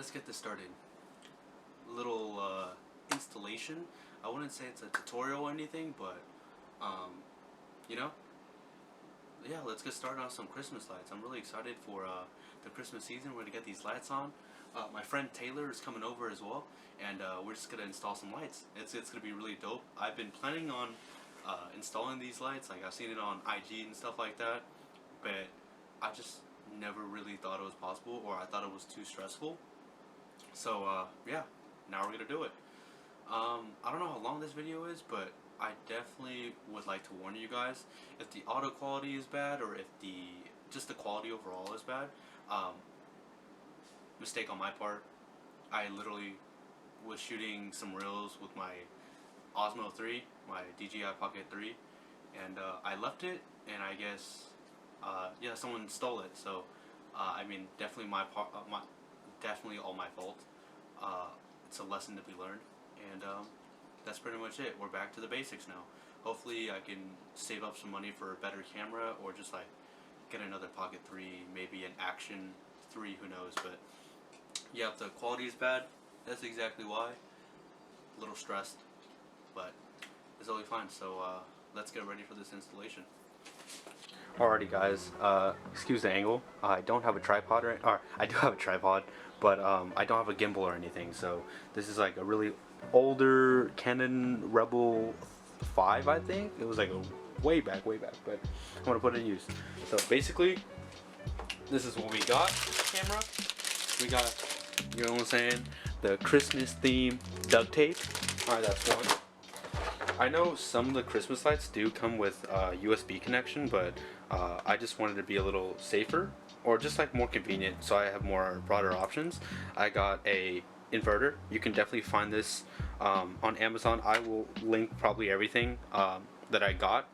let's get this started. Little installation. I wouldn't say it's a tutorial or anything, but you know, yeah, let's get started on some Christmas lights. I'm really excited for the Christmas season. We're gonna get these lights on. My friend Taylor is coming over as well, and we're just gonna install some lights. It's gonna be really dope. I've been planning on installing these lights. Like, I've seen it on IG and stuff like that, but I just never really thought it was possible, or I thought it was too stressful. So yeah, now we're gonna do it. I don't know how long this video is, but I definitely would like to warn you guys, if the audio quality is bad, or if just the quality overall is bad, mistake on my part. I literally was shooting some reels with my Osmo 3, my DJI Pocket 3, and I left it, and I guess yeah, someone stole it. So I mean, definitely definitely all my fault. It's a lesson to be learned, and that's pretty much it. We're back to the basics now. Hopefully I can save up some money for a better camera, or just like get another Pocket 3, maybe an Action 3, who knows. But yeah, if the quality is bad, that's exactly why. A little stressed, but it's totally fine. So let's get ready for this installation. Alrighty guys, excuse the angle. I don't have a tripod, or I do have a tripod, but I don't have a gimbal or anything. So this is like a really older Canon Rebel 5, I think. It was like a way back, but I'm gonna put it in use. So basically, this is what we got. Camera. We got, you know what I'm saying, the Christmas theme duct tape. Alright, that's one. I know some of the Christmas lights do come with USB connection, but I just wanted to be a little safer, or just like more convenient, so I have more broader options. I got a inverter. You can definitely find this on Amazon. I will link probably everything that I got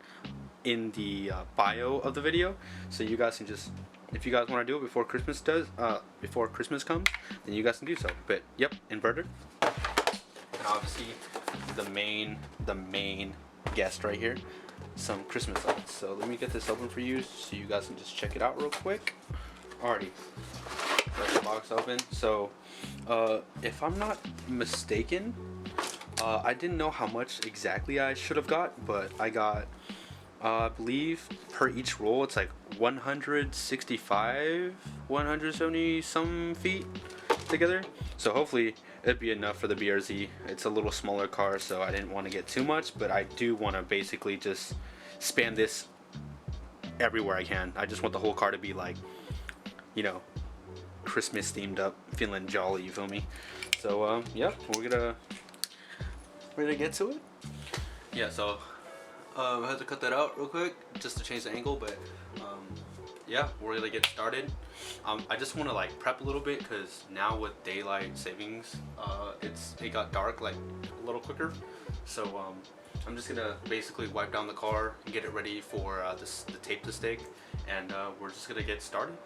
in the bio of the video, so you guys can just, if you guys want to do it before Christmas comes, then you guys can do so. But yep, inverter. And obviously the main guest right here, some Christmas lights. So let me get this open for you so you guys can just check it out real quick. Alrighty, got the box open. So if I'm not mistaken, I didn't know how much exactly I should have got, but I got I believe per each roll it's like 165, 170 some feet together. So hopefully it'd be enough for the BRZ. It's a little smaller car, so I didn't want to get too much, but I do want to basically just span this everywhere I can. I just want the whole car to be like, you know, Christmas themed up, feeling jolly, you feel me? So yeah, we're gonna get to it. Yeah, so I had to cut that out real quick just to change the angle, but yeah, we're gonna get started. I just want to like prep a little bit, because now with daylight savings, it got dark like a little quicker. So I'm just gonna basically wipe down the car and get it ready for the tape to stick, and we're just gonna get started.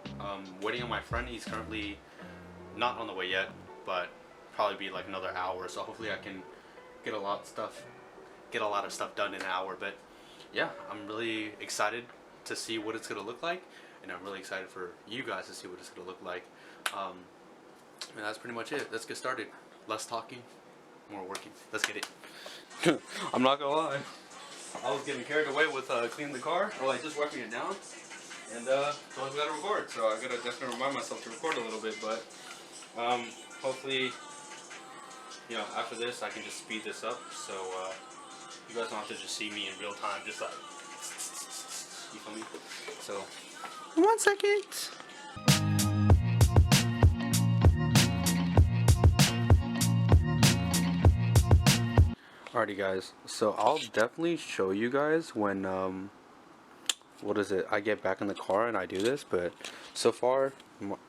Waiting on my friend. He's currently not on the way yet, but probably be like another hour. So hopefully I can get a lot of stuff done in an hour. But yeah, I'm really excited to see what it's gonna look like, and I'm really excited for you guys to see what it's gonna look like. And that's pretty much it. Let's get started. Less talking, more working. Let's get it. I'm not gonna lie, I was getting carried away with cleaning the car, or like just wiping it down, and so I gotta record. So I gotta definitely remind myself to record a little bit. But hopefully, you know, after this I can just speed this up, so you guys don't have to just see me in real time, just like, you feel me? So 1 second. Alrighty guys, so I'll definitely show you guys when I get back in the car and I do this. But so far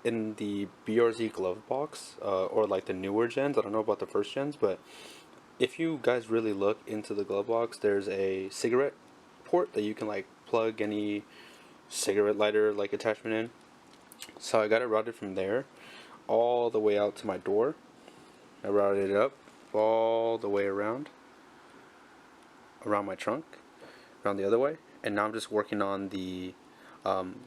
in the BRZ glove box, or like the newer gens, I don't know about the first gens, but if you guys really look into the glove box, there's a cigarette port that you can like plug any cigarette lighter like attachment in. So I got it routed from there all the way out to my door. I routed it up all the way around my trunk, around the other way, and now I'm just working on the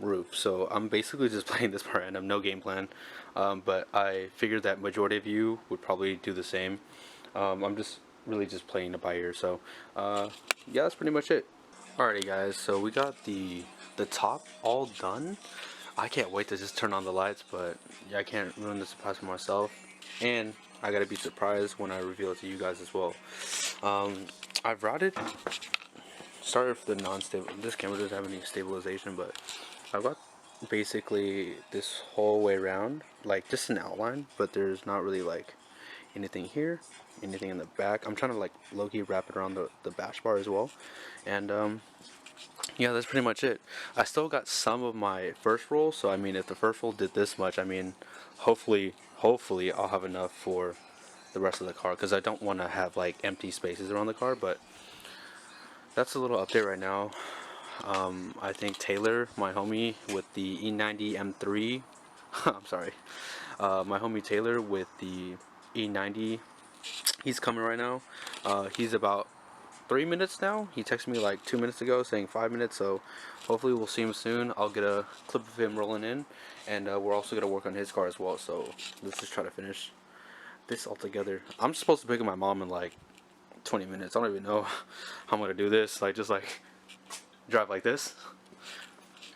roof. So I'm basically just playing this by random, no game plan. But I figured that majority of you would probably do the same. I'm just really just playing it by ear. So yeah, that's pretty much it. Alrighty guys, so we got the top all done. I can't wait to just turn on the lights, but yeah, I can't ruin the surprise for myself, and I gotta be surprised when I reveal it to you guys as well. I've routed, started for the non-stable. This camera doesn't have any stabilization, but I've got basically this whole way around, like just an outline, but there's not really like anything here, anything in the back. I'm trying to like low-key wrap it around the bash bar as well, and yeah, that's pretty much it. I still got some of my first roll, so I mean, if the first roll did this much, I mean, hopefully I'll have enough for the rest of the car, because I don't want to have like empty spaces around the car. But that's a little update right now. I think Taylor, my homie with the E90 M3, I'm sorry, my homie Taylor with the E90, he's coming right now. He's about 3 minutes now. He texted me like 2 minutes ago saying 5 minutes, so hopefully we'll see him soon. I'll get a clip of him rolling in, and we're also gonna work on his car as well. So let's just try to finish this all together. I'm supposed to pick up my mom in like 20 minutes. I don't even know how I'm gonna do this. Like, just like drive like this,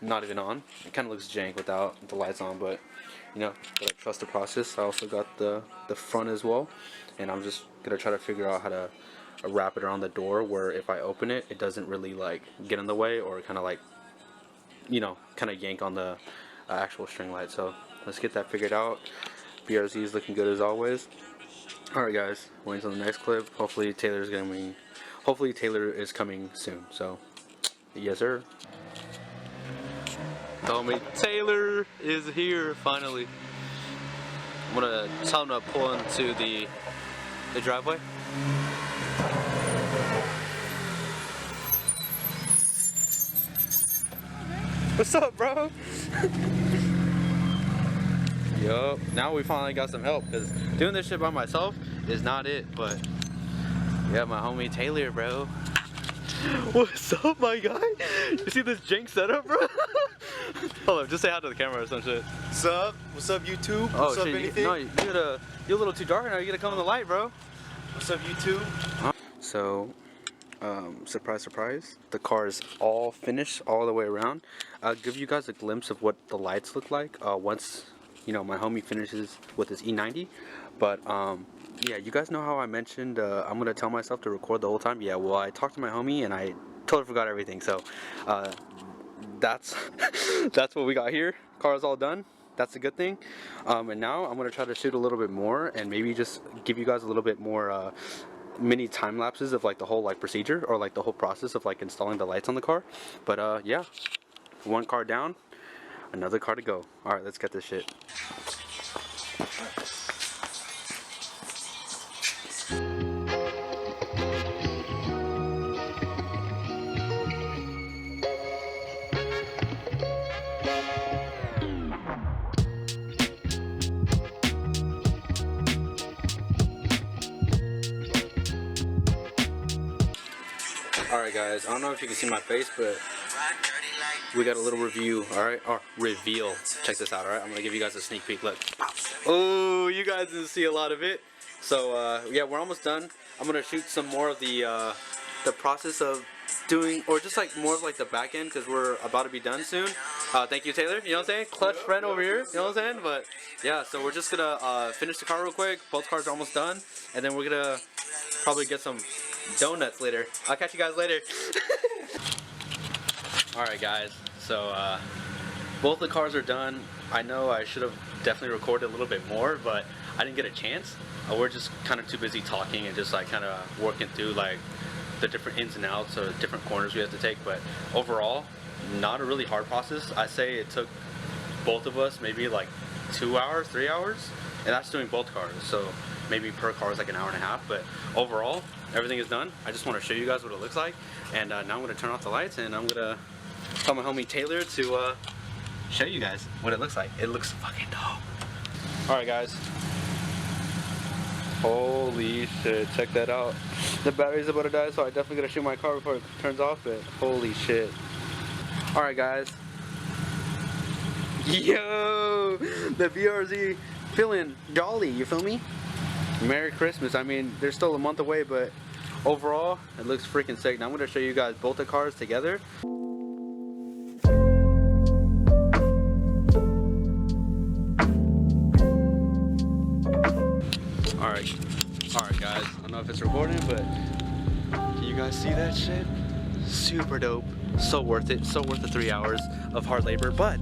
not even on. It kind of looks jank without the lights on, but you know, gotta trust the process. I also got the front as well, and I'm just gonna try to figure out how to wrap it around the door where if I open it, it doesn't really like get in the way or kind of like, you know, kind of yank on the actual string light. So let's get that figured out. BRZ is looking good as always. Alright guys, waiting till the next clip. Hopefully Taylor is coming soon. So yes sir. Homie Taylor is here finally. I'm gonna tell him to pull into the driveway. What's up, bro? Yup. Now we finally got some help, because doing this shit by myself is not it. But yeah, my homie Taylor, bro. What's up, my guy? You see this jank setup, bro? Hold up, just say hi to the camera or some shit. What's up? What's up, YouTube? Oh, What's up, shit, anything? you're a little too dark now. You gotta come in the light, bro. What's up, YouTube? So, surprise, surprise. The car is all finished all the way around. I'll give you guys a glimpse of what the lights look like once, you know, my homie finishes with his E90. But, yeah, you guys know how I mentioned I'm gonna tell myself to record the whole time? Yeah, well, I talked to my homie and I totally forgot everything. So, that's that's what we got here. Car's all done. That's a good thing. And now I'm gonna try to shoot a little bit more and maybe just give you guys a little bit more mini time lapses of like the whole like procedure or like the whole process of like installing the lights on the car. But yeah, one car down, another car to go. All right, let's get this shit. Alright guys, I don't know if you can see my face, but we got a little review, alright? Or reveal. Check this out, alright? I'm gonna give you guys a sneak peek. Look. Oh, you guys didn't see a lot of it. So yeah, we're almost done. I'm gonna shoot some more of the process of doing, or just like more of like the back end, because we're about to be done soon. Thank you, Taylor. You know what I'm saying? Clutch friend over here. You know what I'm saying? But yeah, so we're just gonna finish the car real quick. Both cars are almost done, and then we're gonna probably get some donuts later. I'll catch you guys later. Alright guys, so both the cars are done. I know I should have definitely recorded a little bit more, but I didn't get a chance. We're just kind of too busy talking and just like kind of working through like the different ins and outs or different corners we have to take. But overall, not a really hard process. I say it took both of us maybe like 2 hours, 3 hours, and that's doing both cars. So maybe per car is like an hour and a half, but overall everything is done. I just want to show you guys what it looks like, and now I'm going to turn off the lights and I'm going to tell my homie Taylor to show you guys what it looks like. It looks fucking dope. Alright guys, holy shit, check that out. The battery's about to die, so I definitely gotta shoot my car before it turns off, but holy shit. Alright guys, Yo, the BRZ feeling jolly, you feel me? Merry Christmas. I mean, they're still a month away, but overall, it looks freaking sick. Now I'm gonna show you guys both the cars together. Alright guys, I don't know if it's recording, but can you guys see that shit? Super dope. So worth it. So worth the 3 hours of hard labor, but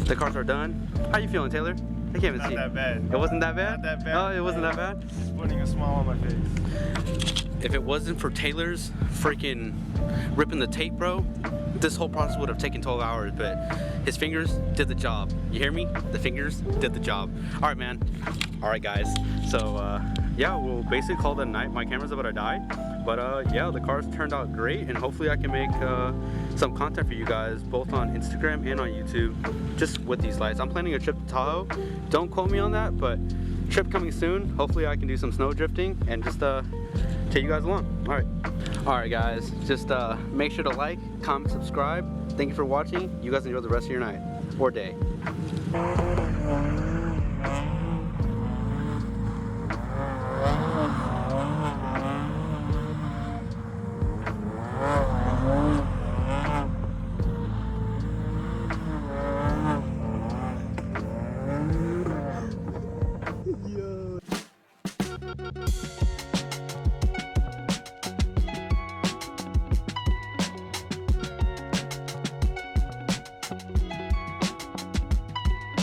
the cars are done. How you feeling, Taylor? I can't even see. Not that bad. It wasn't that bad? Not that bad. Oh, it wasn't that bad? Just putting a smile on my face. If it wasn't for Taylor's freaking ripping the tape, bro, this whole process would have taken 12 hours, but his fingers did the job. You hear me? The fingers did the job. All right, man. All right, guys. So, yeah, we'll basically call it a night. My camera's about to die. But, yeah, the cars turned out great, and hopefully I can make some content for you guys, both on Instagram and on YouTube, just with these lights. I'm planning a trip to Tahoe. Don't quote me on that, but trip coming soon. Hopefully I can do some snow drifting and just take you guys along. All right guys, just make sure to like, comment, subscribe. Thank you for watching. You guys enjoy the rest of your night or day.